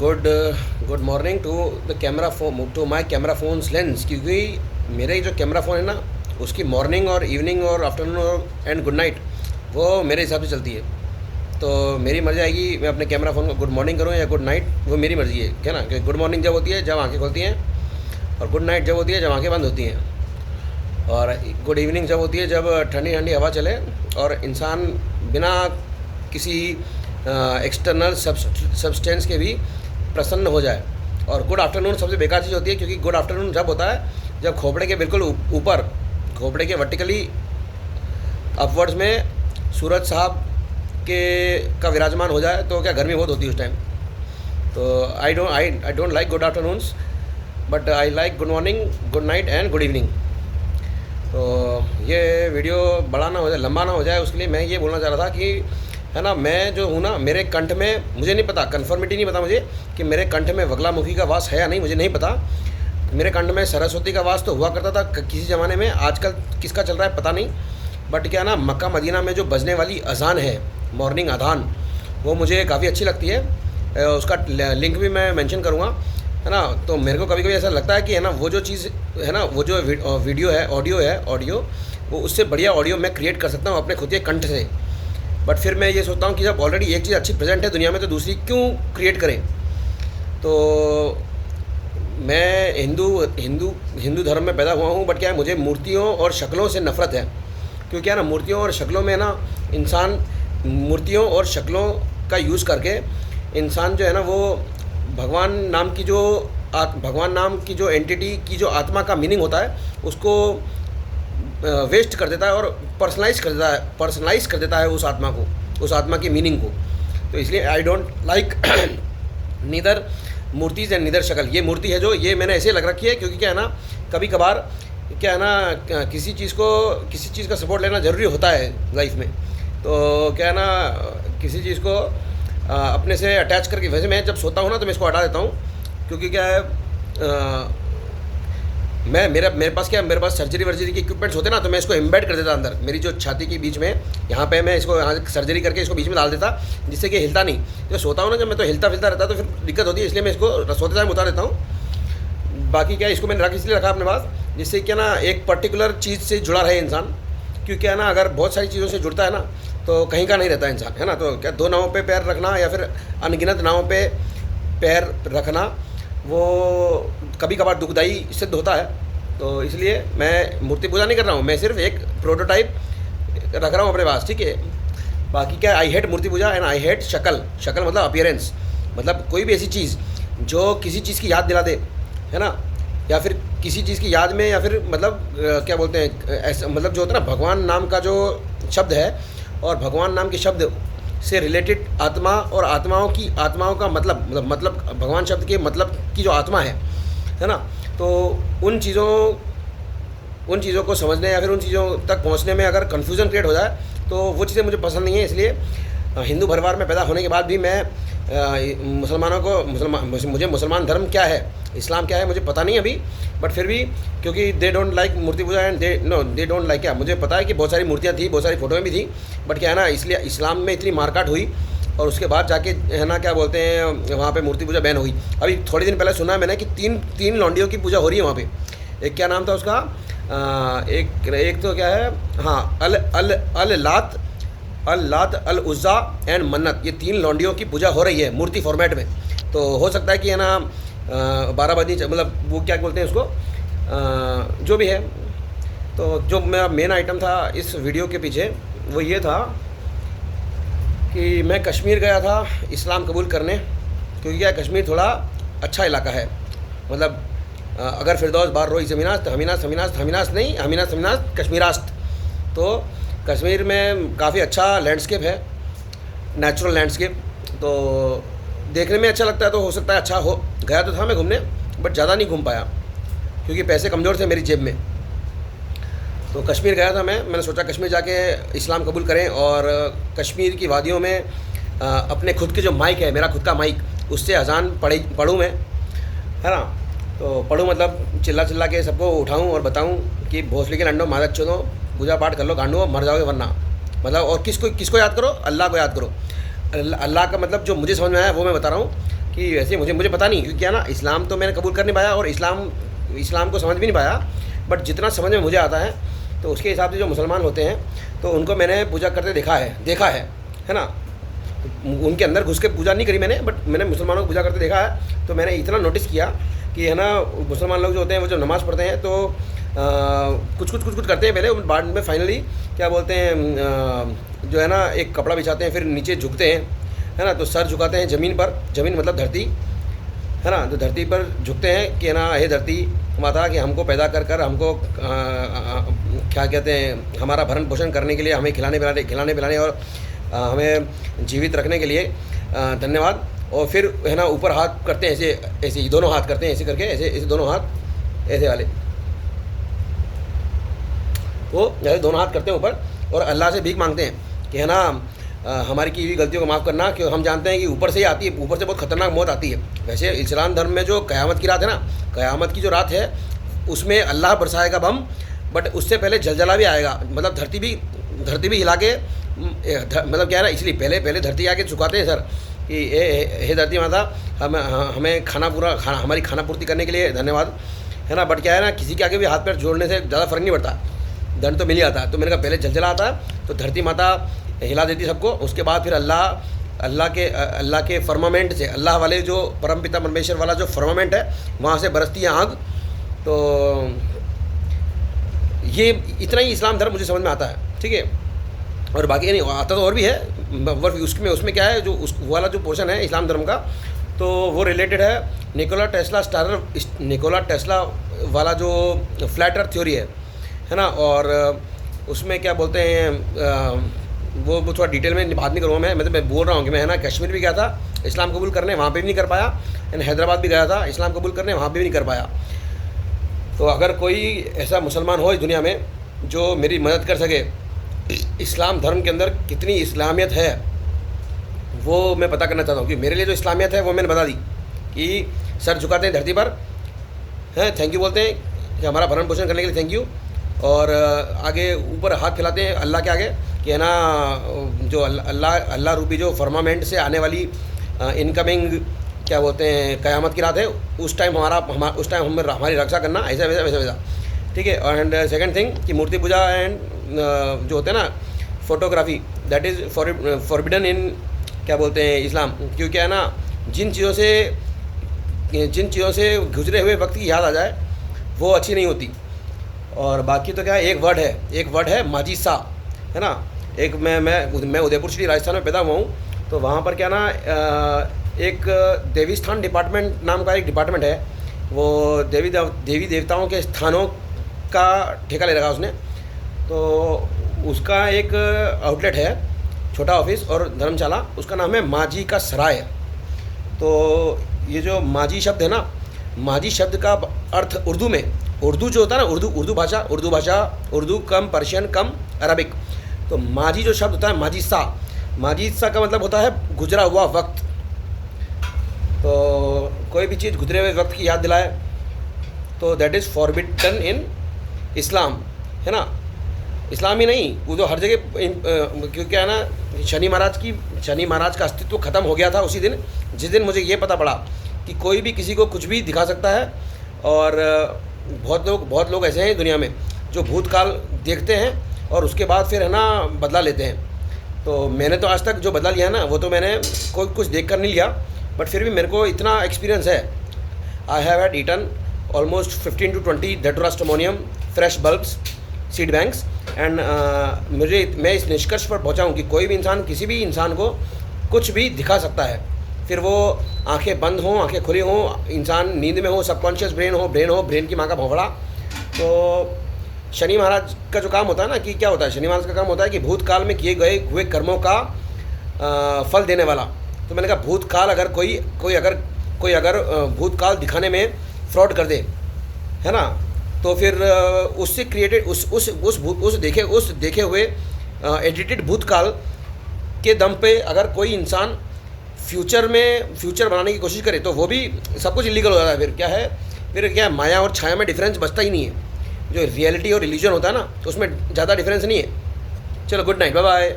Good good morning to the camera phone, to my camera phones lens, क्योंकि मेरे जो camera phone है ना उसकी मॉर्निंग और इवनिंग और आफ्टरनून और एंड गुड नाइट वो मेरे हिसाब से चलती है। तो मेरी मर्ज़ी आएगी मैं अपने कैमरा फ़ोन को गुड मॉर्निंग करूँ या गुड नाइट, वो मेरी मर्ज़ी है क्या ना। कि गुड मॉर्निंग जब होती है जब आंखें खुलती हैं, और गुड नाइट जब होती है जब आंखें बंद होती हैं, और गुड इवनिंग जब होती है जब ठंडी ठंडी हवा चले और इंसान बिना किसी एक्सटर्नल सब्सटेंस के भी प्रसन्न हो जाए। और गुड आफ्टरनून सबसे बेकार चीज़ होती है, क्योंकि गुड आफ्टरनून जब होता है जब खोपड़े के बिल्कुल ऊपर, खोपड़े के वर्टिकली अपवर्ड्स में सूरज साहब के का विराजमान हो जाए तो क्या गर्मी बहुत होती है उस टाइम। तो आई don't like good afternoons, but I like good morning, good night and good evening. तो ये वीडियो बड़ा ना हो जाए, लंबा ना हो जाए, उसके लिए मैं ये बोलना चाह रहा था कि है ना, मैं जो हूँ ना, मेरे कंठ में, मुझे नहीं पता, कन्फर्मिटी नहीं पता मुझे कि मेरे कंठ में बगलामुखी का वास है या नहीं, मुझे नहीं पता। मेरे कंठ में सरस्वती का वास तो हुआ करता था किसी ज़माने में, आजकल किसका चल रहा है पता नहीं। बट क्या ना, मक्का मदीना में जो बजने वाली अजान है, मॉर्निंग अजान, वो मुझे काफ़ी अच्छी लगती है। उसका लिंक भी मैं मेंशन करूँगा, है ना। तो मेरे को कभी कभी ऐसा लगता है कि है ना, वो जो चीज़ है ना, वो जो वीडियो है, ऑडियो, वो उससे बढ़िया ऑडियो मैं क्रिएट कर सकता हूँ अपने खुद के कंठ से। बट फिर मैं ये सोचता हूँ कि जब ऑलरेडी एक चीज़ अच्छी प्रेजेंट है दुनिया में तो दूसरी क्यों क्रिएट करें। तो मैं हिंदू धर्म में पैदा हुआ हूँ, बट क्या है, मुझे मूर्तियों और शक्लों से नफ़रत है। क्योंकि क्या ना, मूर्तियों और शक्लों में ना, इंसान मूर्तियों और शक्लों का यूज़ करके इंसान जो है ना, वो भगवान नाम की जो एंटिटी की जो आत्मा का मीनिंग होता है उसको वेस्ट कर देता है और पर्सनलाइज कर देता है उस आत्मा को, उस आत्मा की मीनिंग को। तो इसलिए I don't like neither murtis and neither शक्ल। ये मूर्ति है जो, ये मैंने ऐसे लग रखी है क्योंकि क्या है ना, कभी कभार क्या है ना, किसी चीज़ का सपोर्ट लेना ज़रूरी होता है लाइफ में। तो क्या है ना, किसी चीज़ को अपने से अटैच करके, वैसे मैं जब सोता हूँ ना तो मैं इसको हटा देता हूँ, क्योंकि क्या है, मेरे पास सर्जरी वर्जरी के इक्विपमेंट्स होते ना, तो मैं इसको एम्बेड कर देता अंदर मेरी जो छाती के बीच में, यहाँ पे मैं इसको यहाँ सर्जरी करके इसको बीच में डाल देता, जिससे कि हिलता नहीं। तो सोता हूँ ना जब मैं, तो हिलता फिलता रहता, तो फिर दिक्कत होती है, इसलिए मैं इसको सोते टाइम उतार देता हूँ। बाकी क्या, इसको मैंने इसलिए रखा अपने पास, जिससे क्या ना, एक पर्टिकुलर चीज़ से जुड़ा रहे इंसान। क्योंकि है ना, अगर बहुत सारी चीज़ों से जुड़ता है ना तो कहीं का नहीं रहता इंसान, है ना। तो क्या, दो नावों पे पैर रखना या फिर अनगिनत नावों पे पैर रखना, वो कभी कभार दुखदाई सिद्ध होता है। तो इसलिए मैं मूर्ति पूजा नहीं कर रहा हूँ, मैं सिर्फ एक प्रोटोटाइप रख रहा हूँ अपने पास, ठीक है। बाकी क्या, I hate murti puja and I hate shakal मतलब अपीयरेंस, मतलब कोई भी ऐसी चीज़ जो किसी चीज़ की याद दिला दे, है ना, या फिर किसी चीज़ की याद में, या फिर मतलब क्या बोलते हैं, ऐसा मतलब जो होता है ना, भगवान नाम का जो शब्द है और भगवान नाम के शब्द से रिलेटेड आत्मा और आत्माओं का मतलब भगवान शब्द के मतलब की जो आत्मा है ना। तो उन चीज़ों को समझने या फिर उन चीज़ों तक पहुंचने में अगर कन्फ्यूज़न क्रिएट हो जाए तो वो चीज़ें मुझे पसंद नहीं है। इसलिए हिंदू परिवार में पैदा होने के बाद भी मैं मुझे मुसलमान धर्म क्या है, इस्लाम क्या है, मुझे पता नहीं अभी। बट फिर भी, क्योंकि they don't like murti puja and they don't like, क्या मुझे पता है कि बहुत सारी मूर्तियाँ थी, बहुत सारी फ़ोटोएँ भी थी, बट क्या है ना, इसलिए इस्लाम में इतनी मारकाट हुई और उसके बाद जाके है ना, क्या बोलते हैं, वहाँ पे मूर्ति पूजा बैन हुई। अभी थोड़े दिन पहले सुना है मैंने कि तीन लौंडियों की पूजा हो रही है वहाँ पे। एक क्या नाम था उसका, एक तो क्या है, हाँ, अल लात अल उज़्ज़ा एंड मन्नत, ये 3 लौंडियों की पूजा हो रही है मूर्ति फॉर्मेट में। तो हो सकता है कि है ना, 12 बजे, मतलब वो क्या बोलते हैं उसको, जो भी है। तो जो मेरा मेन आइटम था इस वीडियो के पीछे वो ये था कि मैं कश्मीर गया था इस्लाम कबूल करने, क्योंकि क्या, कश्मीर थोड़ा अच्छा इलाका है। मतलब अगर फिरदौस बार रोई ज़मीनास्त हमीनास्त कश्मीरास्त, तो कश्मीर में काफ़ी अच्छा लैंडस्केप है, नेचुरल लैंडस्केप, तो देखने में अच्छा लगता है। तो हो सकता है अच्छा हो। गया तो था मैं घूमने, बट ज़्यादा नहीं घूम पाया क्योंकि पैसे कमज़ोर थे मेरी जेब में। तो कश्मीर गया था मैंने सोचा कश्मीर जाके इस्लाम कबूल करें और कश्मीर की वादियों में अपने खुद के जो माइक है, मेरा खुद का माइक, उससे अजान पढ़ूँ मैं, है ना। तो पढ़ूँ मतलब चिल्ला के सबको उठाऊँ और बताऊँ कि भोसले के लंडो मादक चुनो, पूजा पाठ कर लो गांडू, मर जाओगे वरना। मतलब और किसको याद करो, अल्लाह को याद करो। अल्लाह का मतलब जो मुझे समझ में आया वो मैं बता रहा हूँ। कि वैसे मुझे पता नहीं, क्योंकि क्या ना, इस्लाम तो मैंने कबूल कर नहीं पाया और इस्लाम को समझ भी नहीं पाया, बट जितना समझ में मुझे आता है तो उसके हिसाब से जो मुसलमान होते हैं तो उनको मैंने पूजा करते देखा है ना। उनके अंदर घुस के पूजा नहीं करी मैंने, बट मैंने मुसलमानों को पूजा करते देखा है। तो मैंने इतना नोटिस किया कि है ना, मुसलमान लोग जो होते हैं वो जो नमाज़ पढ़ते हैं तो कुछ करते हैं पहले, बाद में फाइनली क्या बोलते हैं, जो है ना, एक कपड़ा बिछाते हैं, फिर नीचे झुकते हैं, है ना। तो सर झुकाते हैं ज़मीन पर, ज़मीन मतलब धरती, है ना। तो धरती पर झुकते हैं कि ना, हे धरती माता, कि हमको पैदा कर हमको क्या कहते हैं, हमारा भरण पोषण करने के लिए, हमें खिलाने पिलाने और हमें जीवित रखने के लिए धन्यवाद। और फिर है ना, ऊपर हाथ करते हैं, ऐसे दोनों हाथ करते हैं, ऐसे करके, ऐसे दोनों हाथ ऐसे वाले, वो जैसे दोनों हाथ करते हैं ऊपर, और अल्लाह से भीख मांगते हैं कि है ना, हमारी की हुई गलतियों को माफ़ करना, क्यों हम जानते हैं कि ऊपर से ही आती है, ऊपर से बहुत ख़तरनाक मौत आती है। वैसे इस्लाम धर्म में जो क़यामत की रात है ना, क़यामत की जो रात है उसमें अल्लाह बरसाएगा बम, बट उससे पहले जलजला भी आएगा, मतलब धरती भी हिला के, मतलब क्या है ना, इसलिए पहले धरती आके झुकाते हैं सर कि हे धरती माता, हमें हमारी खाना पूर्ति करने के लिए धन्यवाद, है ना। बट क्या है ना, किसी के आगे भी हाथ पैर जोड़ने से ज़्यादा फ़र्क नहीं पड़ता, दंड तो मिल ही आता है। तो मैंने कहा पहले जलजला आता है तो धरती माता हिला देती सबको, उसके बाद फिर अल्लाह के फर्मामेंट से, अल्लाह वाले जो परमपिता परमेश्वर वाला जो फर्मामेंट है वहाँ से बरसती है आग। तो ये इतना ही इस्लाम धर्म मुझे समझ में आता है, ठीक है। और बाकी नहीं आता तो और भी है, उसमें क्या है, जो उस वाला जो पोर्शन है इस्लाम धर्म का, तो वो रिलेटेड है निकोला टेस्ला वाला जो फ्लैट अर्थ थ्योरी है ना। और उसमें क्या बोलते हैं, वो थोड़ा डिटेल में बात नहीं करूँगा मैं बोल रहा हूँ कि मैं है ना, कश्मीर भी गया था इस्लाम कबूल करने, वहाँ पे भी नहीं कर पाया, एंड हैदराबाद भी गया था इस्लाम कबूल करने, वहाँ पे भी नहीं कर पाया। तो अगर कोई ऐसा मुसलमान हो इस दुनिया में जो मेरी मदद कर सके, इस्लाम धर्म के अंदर कितनी इस्लामियत है वो मैं पता करना चाहता हूँ। कि मेरे लिए जो इस्लामियत है वो मैंने बता दी कि सर झुकाते हैं धरती पर, हैं, थैंक यू बोलते हैं कि हमारा भरण पोषण करने के लिए थैंक यू, और आगे ऊपर हाथ फैलाते हैं अल्लाह के आगे कि है ना, जो अल्लाह रूपी जो फर्मामेंट से आने वाली इनकमिंग क्या बोलते हैं क़यामत की रात है, उस टाइम हमारी रक्षा करना, ऐसा वैसा, ठीक है। एंड सेकंड थिंग कि मूर्ति पूजा एंड जो होते हैं ना फ़ोटोग्राफी, दैट इज़ फॉरबिडन इन क्या बोलते हैं इस्लाम, क्योंकि है ना, जिन चीज़ों से गुजरे हुए वक्त की याद आ जाए वो अच्छी नहीं होती। और बाकी तो क्या है, एक वर्ड है माजी सा, है ना। एक मैं उदयपुर सिटी राजस्थान में पैदा हुआ हूँ, तो वहाँ पर क्या ना, एक देवीस्थान डिपार्टमेंट नाम का एक डिपार्टमेंट है, वो देवी देवताओं के स्थानों का ठेका ले रखा उसने। तो उसका एक आउटलेट है, छोटा ऑफिस और धर्मशाला, उसका नाम है माजी का सराय। तो ये जो माजी शब्द है ना, माजी शब्द का अर्थ उर्दू जो होता है ना, उर्दू भाषा, उर्दू कम पर्शियन कम अरबिक, तो माजी जो शब्द होता है माजी सा का मतलब होता है गुजरा हुआ वक्त। तो कोई भी चीज़ गुजरे हुए वक्त की याद दिलाए तो दैट इज़ फॉरबिडन इन इस्लाम, है ना। इस्लाम ही नहीं, वो तो हर जगह, क्योंकि है ना, शनि महाराज का अस्तित्व ख़त्म हो गया था उसी दिन, जिस दिन मुझे ये पता पड़ा कि कोई भी किसी को कुछ भी दिखा सकता है। और बहुत लोग ऐसे हैं दुनिया में जो भूतकाल देखते हैं और उसके बाद फिर है ना बदला लेते हैं। तो मैंने तो आज तक जो बदला लिया ना, वो तो मैंने कोई कुछ देख कर नहीं लिया, बट फिर भी मेरे को इतना एक्सपीरियंस है। I have had eaten almost 15 to 20 डेटोरस्ट ammonium fresh bulbs seed banks, and मैं इस निष्कर्ष पर पहुंचा हूं कि कोई भी इंसान किसी भी इंसान को कुछ भी दिखा सकता है, फिर वो आंखें बंद हों, आंखें खुली हों, इंसान नींद में हो, सबकॉन्शियस ब्रेन की माँ का भौंकड़ा। तो शनि महाराज का जो काम होता है ना, कि क्या होता है, शनि महाराज का काम होता है कि भूतकाल में किए गए हुए कर्मों का फल देने वाला। तो मैंने कहा भूतकाल अगर कोई अगर भूतकाल दिखाने में फ्रॉड कर दे, है ना, तो फिर उससे क्रिएटेड उस देखे हुए एडिटेड भूतकाल के दम पे अगर कोई इंसान फ्यूचर बनाने की कोशिश करे तो वो भी सब कुछ इलीगल हो जाता है। फिर क्या है, माया और छाया में डिफरेंस बचता ही नहीं है। जो रियलिटी और इल्यूजन होता है ना, तो उसमें ज़्यादा डिफरेंस नहीं है। चलो, गुड नाइट, बाय बाय।